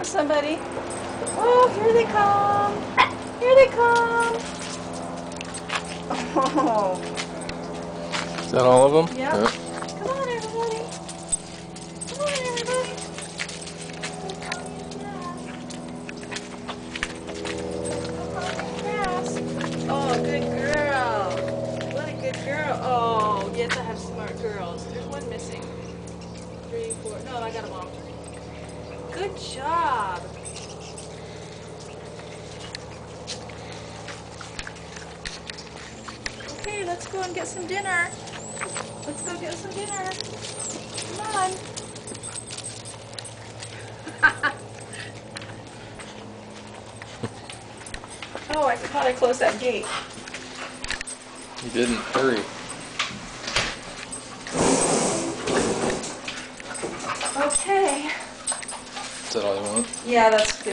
come, somebody. Oh, here they come. Here they come. Oh. Is that all of them? Yep. Yeah. Come on, everybody. Come on, everybody. Oh, good girl. What a good girl. Oh, yes, I have smart girls. There's one missing. 3, 4. No, I got them all. Good job. Okay, let's go and get some dinner. Let's go get some dinner. Come on. Oh, I thought I closed that gate. You didn't. Hurry. Okay. Is that all you want? Yeah, that's good.